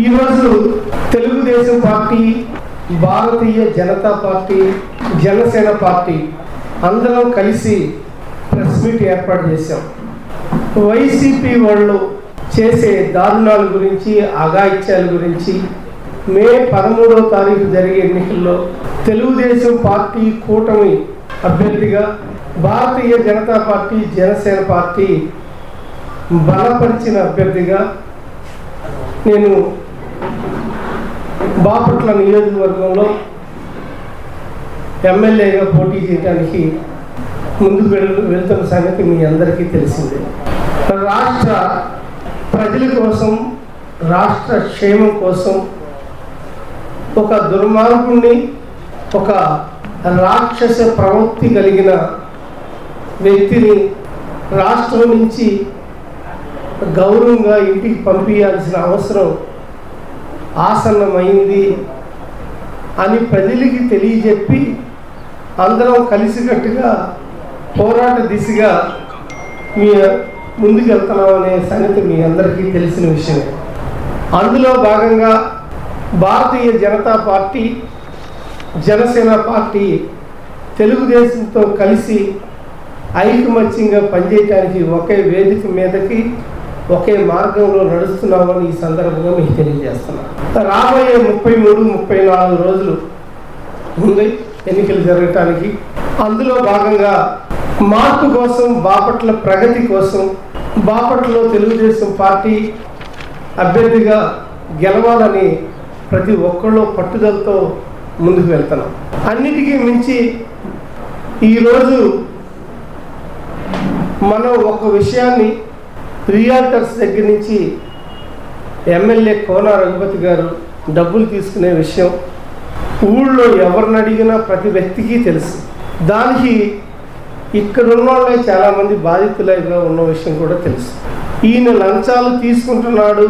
ఈరోజు Telugu Desam party, Bharatiya Janata party, Janasena party అందరం కలిసి ప్రెస్ మీట్ ఏర్పాటు చేశాం. వైసీపీ వాళ్ళు చేసే దారుణాల గురించి, అఘాయిత్యాల గురించి మే 13వ తారీఖు జరిగే ఎన్నికల్లో తెలుగుదేశం పార్టీ కూటమి అభ్యర్థిగా, భారతీయ జనతా పార్టీ, జనసేన పార్టీ బలపరిచిన అభ్యర్థిగా నేను బాపట్ల నియోజకవర్గంలో ఎమ్మెల్యేగా పోటీ చేయడానికి ముందుకు వెళ్తున్న సంగతి మీ అందరికీ తెలిసిందే. రాష్ట్ర ప్రజల కోసం, రాష్ట్ర క్షేమం కోసం ఒక దుర్మార్గుణ్ణి, ఒక రాక్షస ప్రవృత్తి కలిగిన వ్యక్తిని రాష్ట్రం నుంచి గౌరవంగా ఇంటికి పంపించాల్సిన అవసరం ఆసన్నమైంది అని ప్రజలకి తెలియజెప్పి అందరం కలిసికట్టుగా పోరాట దిశగా మీ ముందుకు వెళ్తున్నామనే సంగతి మీ అందరికీ తెలిసిన విషయమే. అందులో భాగంగా భారతీయ జనతా పార్టీ, జనసేన పార్టీ తెలుగుదేశంతో కలిసి ఐకమత్యంగా పనిచేయడానికి ఒకే వేదిక మీదకి, ఒకే మార్గంలో నడుస్తున్నామని ఈ సందర్భంగా మీకు తెలియజేస్తున్నాను. రాబోయే 33-34 రోజులు ఉంది ఎన్నికలు జరగటానికి. అందులో భాగంగా మార్పు కోసం, బాపట్ల ప్రగతి కోసం, బాపట్లలో తెలుగుదేశం పార్టీ అభ్యర్థిగా గెలవాలని ప్రతి ఒక్కళ్ళు పట్టుదలతో ముందుకు వెళ్తున్నాం. అన్నిటికీ మించి ఈరోజు మనం ఒక విషయాన్ని రియాల్టర్స్ దగ్గర నుంచి ఎమ్మెల్యే కోన రఘుపతి గారు డబ్బులు తీసుకునే విషయం ఊళ్ళో ఎవరిని అడిగినా ప్రతి వ్యక్తికి తెలుసు. దానికి ఇక్కడున్న వాళ్ళే చాలామంది బాధితులుగా ఉన్న విషయం కూడా తెలుసు. ఈయన లంచాలు తీసుకుంటున్నాడు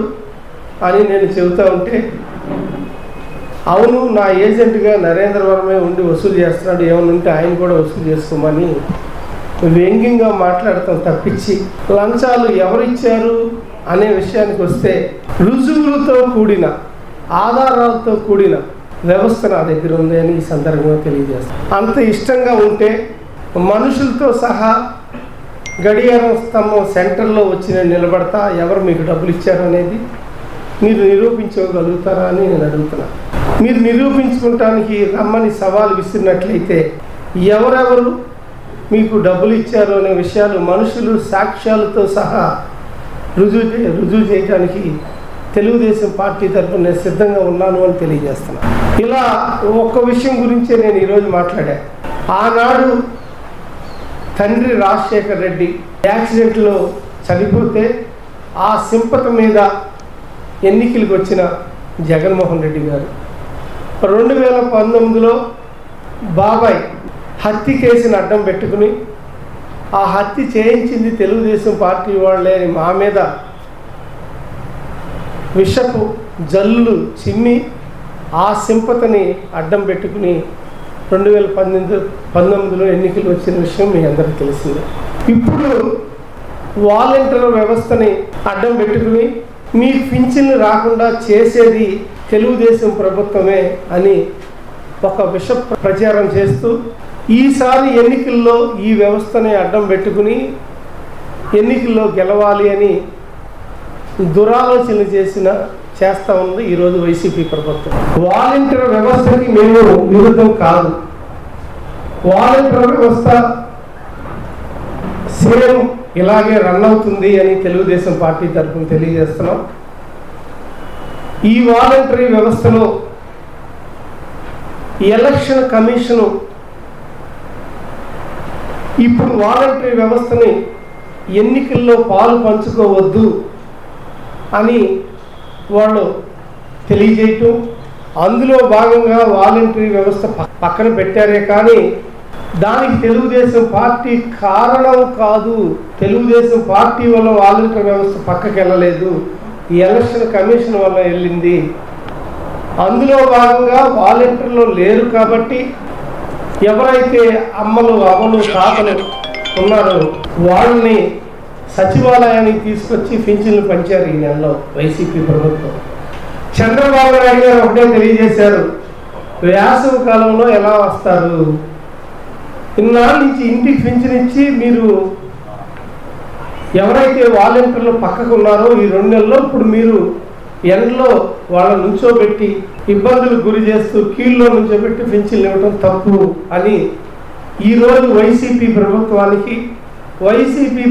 అని నేను చెబుతూ ఉంటే, అవును నా ఏజెంట్గా నరేంద్ర వర్మే ఉండి వసూలు చేస్తున్నాడు, ఏమైనా ఉంటే ఆయన కూడా వసూలు చేసుకోమని వ్యంగ్యంగా మాట్లాడతాం తప్పించి, లంచాలు ఎవరిచ్చారు అనే విషయానికి వస్తే రుజువులతో కూడిన, ఆధారాలతో కూడిన వ్యవస్థ నా దగ్గర ఉంది అని ఈ సందర్భంగా తెలియజేస్తాను. అంత ఇష్టంగా ఉంటే మనుషులతో సహా గడియారం స్తంభం సెంటర్లో వచ్చి నేను నిలబడతా, ఎవరు మీకు డబ్బులు ఇచ్చారు అనేది మీరు నిరూపించగలుగుతారా అని నేను అడుగుతున్నాను. మీరు నిరూపించుకోవటానికి రమ్మని సవాల్ విసిరినట్లయితే ఎవరెవరు మీకు డబ్బులు ఇచ్చారు అనే విషయాలు మనుషులు సాక్ష్యాలతో సహా రుజువు చేయడానికి తెలుగుదేశం పార్టీ తరఫున నేను సిద్ధంగా ఉన్నాను అని తెలియజేస్తున్నాను. ఇలా ఒక్క విషయం గురించే నేను ఈరోజు మాట్లాడాను. ఆనాడు తండ్రి రాజశేఖర్ రెడ్డి యాక్సిడెంట్లో చనిపోతే ఆ సింపతి మీద ఎన్నికలకు వచ్చిన జగన్మోహన్ రెడ్డి గారు 2019లో బాబాయ్ హత్య కేసుని అడ్డం పెట్టుకుని, ఆ హత్య చేయించింది తెలుగుదేశం పార్టీ వాళ్ళే అని మా మీద విషపు జల్లు చిమ్మి ఆ సింపతిని అడ్డం పెట్టుకుని 2019లో ఎన్నికలు వచ్చిన విషయం మీ అందరికీ తెలిసిందే. ఇప్పుడు వాలంటీర్ వ్యవస్థని అడ్డం పెట్టుకుని మీకు పింఛన్లు రాకుండా చేసేది తెలుగుదేశం ప్రభుత్వమే అని ఒక విష ప్రచారం చేస్తూ ఈసారి ఎన్నికల్లో ఈ వ్యవస్థని అడ్డం పెట్టుకుని ఎన్నికల్లో గెలవాలి అని దురాలోచనలు చేస్తూ ఉంది ఈరోజు వైసీపీ ప్రభుత్వం. వాలంటీర్ వ్యవస్థకి మేము విరుద్ధం కాదు. వాలంటీర్ వ్యవస్థ సేమ్ ఇలాగే రన్ అవుతుంది అని తెలుగుదేశం పార్టీ తరఫున తెలియజేస్తున్నాం. ఈ వాలంటరీ వ్యవస్థలో ఎలక్షన్ కమిషను ఇప్పుడు వాలంటరీ వ్యవస్థని ఎన్నికల్లో పాలు పంచుకోవద్దు అని వాళ్ళు తెలియజేయటం, అందులో భాగంగా వాలంటరీ వ్యవస్థ పక్కన పెట్టారే కానీ దానికి తెలుగుదేశం పార్టీ కారణం కాదు. తెలుగుదేశం పార్టీ వల్ల వాలంటరీ వ్యవస్థ పక్కకి వెళ్ళలేదు, ఈ ఎలక్షన్ కమిషన్ వల్ల వెళ్ళింది. అందులో భాగంగా వాలంటీర్లు లేరు కాబట్టి ఎవరైతే అమ్మలు, అవ్వలు, తాతలు ఉన్నారు వాళ్ళని సచివాలయానికి తీసుకొచ్చి పింఛన్లు పంచారు ఈ నెలలో వైసీపీ ప్రభుత్వం. చంద్రబాబు నాయుడు గారు ఒకటే తెలియజేశారు, వేసవి కాలంలో ఎలా వస్తారు, ఇన్నాళ్ళ నుంచి ఇంటికి పింఛన్ ఇచ్చి మీరు ఎవరైతే వాలంటీర్లు పక్కకు ఉన్నారో ఈ 2 నెలల్లో ఇప్పుడు మీరు ఎండలో వాళ్ళని నుంచోబెట్టి ఇబ్బందులకు గురి చేస్తూ కీళ్ళలో నుంచోబెట్టి పింఛన్లు ఇవ్వడం తప్పు అని ఈరోజు వైసీపీ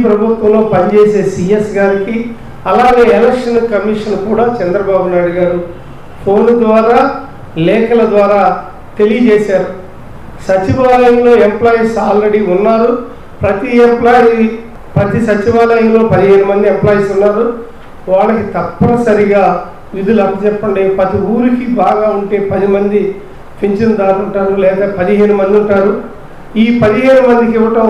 ప్రభుత్వంలో పనిచేసే సిఎస్ గారికి అలాగే ఎలక్షన్ కమిషన్ కూడా చంద్రబాబు నాయుడు గారు ఫోన్ ద్వారా లేఖల ద్వారా తెలియజేశారు. సచివాలయంలో ఎంప్లాయీస్ ఆల్రెడీ ఉన్నారు. ప్రతి సచివాలయంలో 15 మంది ఎంప్లాయీస్ ఉన్నారు. వాళ్ళకి తప్పనిసరిగా విధులు అప్పచెప్పండి. ప్రతి ఊరికి బాగా ఉంటే 10 మంది పింఛన్దారులు ఉంటారు, లేదా 15 మంది ఉంటారు. ఈ 15 మందికి ఇవ్వటం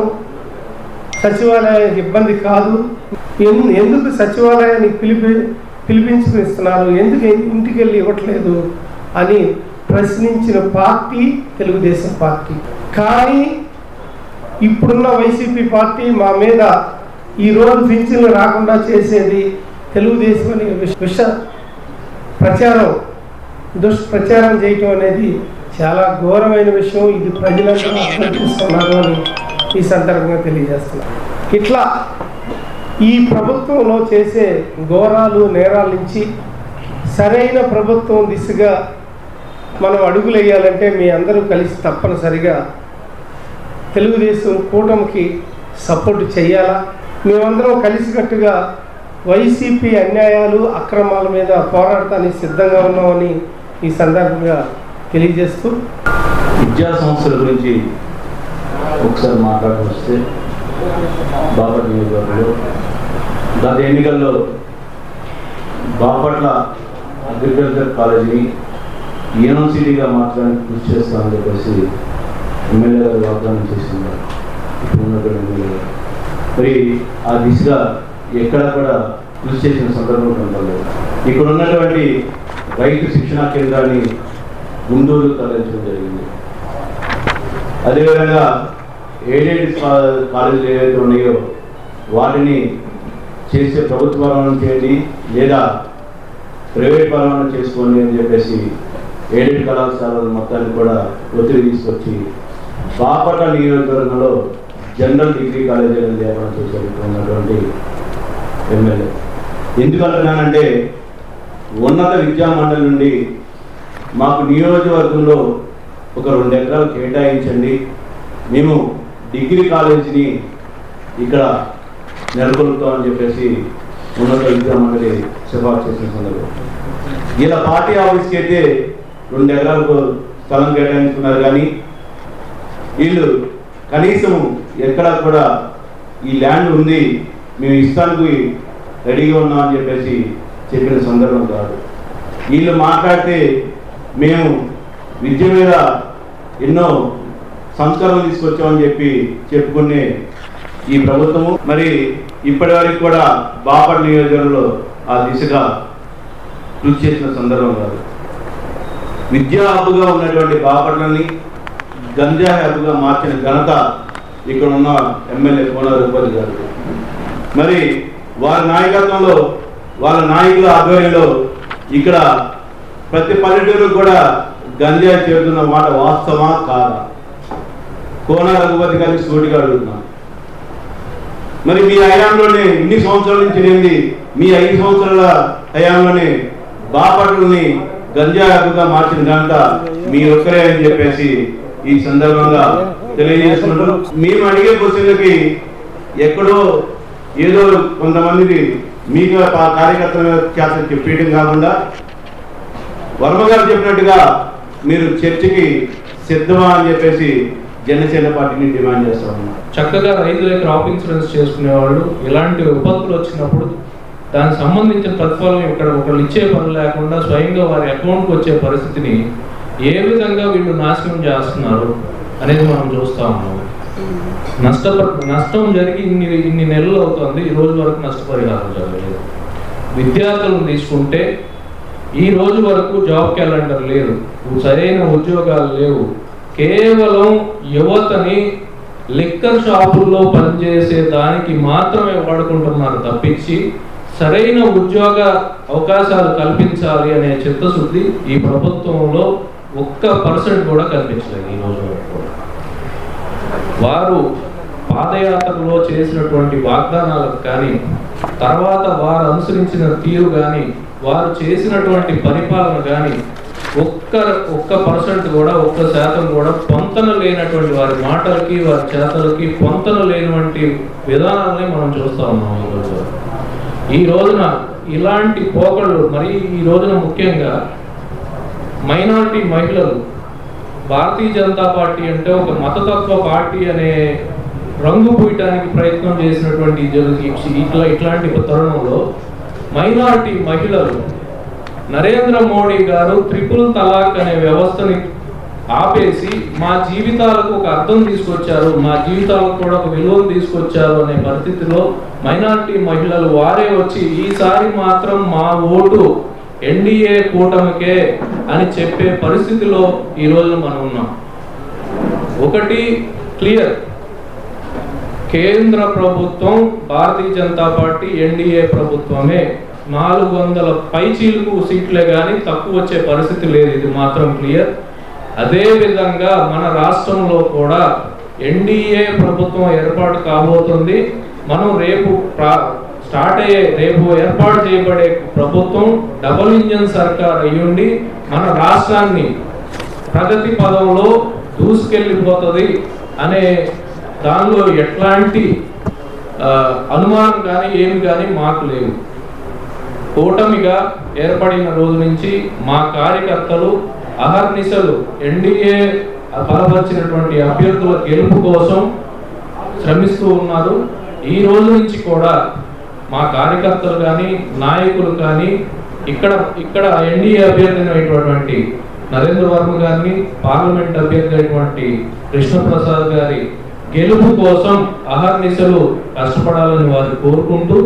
సచివాలయానికి ఇబ్బంది కాదు. ఎందుకు సచివాలయానికి పిలిపించుకునిస్తున్నారు, ఎందుకు ఇంటికి వెళ్ళి ఇవ్వట్లేదు అని ప్రశ్నించిన పార్టీ తెలుగుదేశం పార్టీ. కానీ ఇప్పుడున్న వైసీపీ పార్టీ మా మీద ఈరోజు పింఛన్లు రాకుండా చేసేది తెలుగుదేశం అని దుష్ప్రచారం చేయటం అనేది చాలా ఘోరమైన విషయం. ఇది ప్రజలందరూ అర్థం చేసుకున్నారు అని ఈ సందర్భంగా తెలియజేస్తున్నారు. ఇట్లా ఈ ప్రభుత్వంలో చేసే ఘోరాలు నేరాల నుంచి సరైన ప్రభుత్వం దిశగా మనం అడుగులు వేయాలంటే మీ అందరూ కలిసి తప్పనిసరిగా తెలుగుదేశం కూటమికి సపోర్ట్ చేయాలా. మేమందరం కలిసికట్టుగా వైసీపీ అన్యాయాలు అక్రమాల మీద పోరాడటానికి సిద్ధంగా ఉన్నామని ఈ సందర్భంగా తెలియజేస్తూ, విద్యా సంస్థల గురించి ఒకసారి మాట్లాడవస్తే, బాపట్ల నియోజకవర్గంలో గత ఎన్నికల్లో బాపట్ల అగ్రికల్చర్ కాలేజీని యూనివర్సిటీగా మార్చడానికి కృషి చేస్తామని చెప్పేసి ఎమ్మెల్యే గారు వాగ్దానం చేస్తున్నారు. ఇప్పుడు ఉన్నటువంటి ఎమ్మెల్యే గారు మరి ఆ దిశగా ఎక్కడ కూడా కృషి చేసిన సందర్భం కనపడలేదు. ఇక్కడ ఉన్నటువంటి రైతు శిక్షణా కేంద్రాన్ని గుంటూరు తరలించడం జరిగింది. అదేవిధంగా ఎయిడెడ్ కాలేజీలు ఏవైతే ఉన్నాయో వాటిని చేసే ప్రభుత్వ పరమాణం చేయండి లేదా ప్రైవేట్ పరమాణం చేసుకోండి అని చెప్పేసి ఎయిడెడ్ కళాశాలల మొత్తాన్ని కూడా ఒత్తిడి తీసుకొచ్చి బాపట్ల నియోజకవర్గంలో జనరల్ డిగ్రీ కాలేజీలను ఏర్పాటు చేశారు ఉన్నటువంటి ఎమ్మెల్యే. ఎందుకంటున్నానంటే ఉన్నత విద్యా మండలి నుండి మాకు నియోజకవర్గంలో ఒక 2 ఎకరాలు కేటాయించండి, మేము డిగ్రీ కాలేజీని ఇక్కడ నెలకొల్పుతామని చెప్పేసి ఉన్నత విద్యా మండలి సిఫార్సు చేసిన సందర్భం. ఇలా పార్టీ ఆఫీస్కి అయితే 2 ఎకరాలకు స్థలం కేటాయించుకున్నారు, కానీ వీళ్ళు కనీసం ఎక్కడా కూడా ఈ ల్యాండ్ ఉంది మేము ఇస్తానికి రెడీగా ఉన్నామని చెప్పేసి చెప్పిన సందర్భం కాదు. వీళ్ళు మాట్లాడితే మేము విద్య మీద ఎన్నో సంస్కరణలు తీసుకొచ్చామని చెప్పి చెప్పుకునే ఈ ప్రభుత్వము మరి ఇప్పటి వరకు కూడా బాపట్ల నియోజకవర్గంలో ఆ దిశగా కృషి చేసిన సందర్భం కాదు. విద్యా హబ్బుగా ఉన్నటువంటి బాపట్లని గంజా హబ్బుగా మార్చిన ఘనత ఇక్కడ ఉన్న ఎమ్మెల్యే కోన రఘుపతి గారు. మరి వారి నాయకత్వంలో వాళ్ళ నాయకుల ఆధ్వర్యంలో ఇక్కడ ప్రతి పల్లెటూరు కూడా గంజాయి చేరుతున్న మాట వాస్తవా కాదా? కోన రఘుపతి గారిని సూటిగా అడుగుతున్నాం. మరి మీ హయాంలోనే ఇన్ని సంవత్సరాల నుంచి లేని మీ 5 సంవత్సరాల హయాంలోనే బాపట్లని గంజాయి హబ్బుగా మార్చిన ఘనత మీ ఒక్కరే అని చెప్పేసి ఈ సందర్భంగా తెలియజేస్తున్నారు. మేము అడిగే క్వశ్చన్లకి ఎక్కడో ఏదో కొంతమందికి మీకు కార్యకర్తల చేత చెప్పేయడం కాకుండా వర్మ గారు చెప్పినట్టుగా మీరు చర్చకి సిద్ధమా అని చెప్పేసి జనసేన పార్టీని డిమాండ్ చేస్తా ఉన్నారు. చక్కగా రైతులకి క్రాప్ ఇన్సూరెన్స్ చేసుకునే వాళ్ళు ఇలాంటి విపత్తులు వచ్చినప్పుడు దానికి సంబంధించిన ప్రతిఫలం ఇక్కడ ఒకళ్ళు ఇచ్చే పని లేకుండా స్వయంగా వారి అకౌంట్కి వచ్చే పరిస్థితిని ఏ విధంగా వీళ్ళు నాశనం చేస్తున్నారు అనేది మనం చూస్తూ ఉన్నాము. నష్టం జరిగి ఇన్ని నెలలు అవుతుంది, ఈ రోజు వరకు నష్టపరిహారం జరగలేదు. విద్యార్థులను తీసుకుంటే ఈ రోజు వరకు జాబ్ క్యాలెండర్ లేదు, సరైన ఉద్యోగాలు లేవు. కేవలం యువతని లిక్కర్ షాపుల్లో పనిచేసే దానికి మాత్రమే వాడుకుంటున్నారు తప్పించి సరైన ఉద్యోగ అవకాశాలు కల్పించాలి అనే చిత్తశుద్ధి ఈ ప్రభుత్వంలో 1% కూడా కనిపించలేదు. ఈ రోజు వారు పాదయాత్రలో చేసినటువంటి వాగ్దానాలకు కానీ, తర్వాత వారు అనుసరించిన తీరు కానీ, వారు చేసినటువంటి పరిపాలన కానీ 1% కూడా 1% కూడా పొంతన లేనటువంటి వారి మాటలకి వారి చేతలకి పొంతన లేనటువంటి విధానాలని మనం చూస్తూ ఉన్నాం. ఈ రోజున ఇలాంటి పోకళ్ళు, మరి ఈ రోజున ముఖ్యంగా మైనారిటీ మహిళలు భారతీయ జనతా పార్టీ అంటే ఒక మతతత్వ పార్టీ అనే రంగు పూయటానికి ప్రయత్నం చేసినటువంటి ఇట్లాంటి తరుణంలో మైనారిటీ మహిళలు నరేంద్ర మోడీ గారు ట్రిపుల్ తలాక్ అనే వ్యవస్థని ఆపేసి మా జీవితాలకు ఒక అర్థం తీసుకొచ్చారు, మా జీవితాలకు కూడా ఒక విలువను తీసుకొచ్చారు అనే పరిస్థితిలో మైనారిటీ మహిళలు వారే వచ్చి ఈసారి మాత్రం మా ఓటు ఎన్డీఏ కూటమికే అని చెప్పే పరిస్థితిలో ఈరోజు మనం ఉన్నాం. ఒకటి క్లియర్, కేంద్ర ప్రభుత్వం భారతీయ జనతా పార్టీ ఎన్డీఏ ప్రభుత్వమే. 400 పైచీలకు సీట్లే కానీ తక్కువ వచ్చే పరిస్థితి లేదు, ఇది మాత్రం క్లియర్. అదేవిధంగా మన రాష్ట్రంలో కూడా ఎన్డీఏ ప్రభుత్వం ఏర్పాటు కాబోతుంది. మనం రేపు ఏర్పాటు చేయబడే ప్రభుత్వం డబుల్ ఇంజన్ సర్కార్ అయ్యుండి మన రాష్ట్రాన్ని ప్రగతి పదంలో దూసుకెళ్ళిపోతుంది అనే దానిలో ఎట్లాంటి అనుమానం కానీ ఏమి కానీ మాకు లేవు. కూటమిగా ఏర్పడిన రోజు నుంచి మా కార్యకర్తలు అహర్నిశలు ఎన్డీఏ బలపరిచినటువంటి అభ్యర్థుల గెలుపు కోసం శ్రమిస్తూ ఉన్నారు. ఈ రోజు నుంచి కూడా మా కార్యకర్తలు కానీ నాయకులు కానీ ఇక్కడ ఎన్డీఏ అభ్యర్థి అయినటువంటి నరేంద్ర వర్మ గారిని, పార్లమెంట్ అభ్యర్థి అయినటువంటి కృష్ణప్రసాద్ గారి గెలుపు కోసం అహర్నిశలు కష్టపడాలని వారు కోరుకుంటూ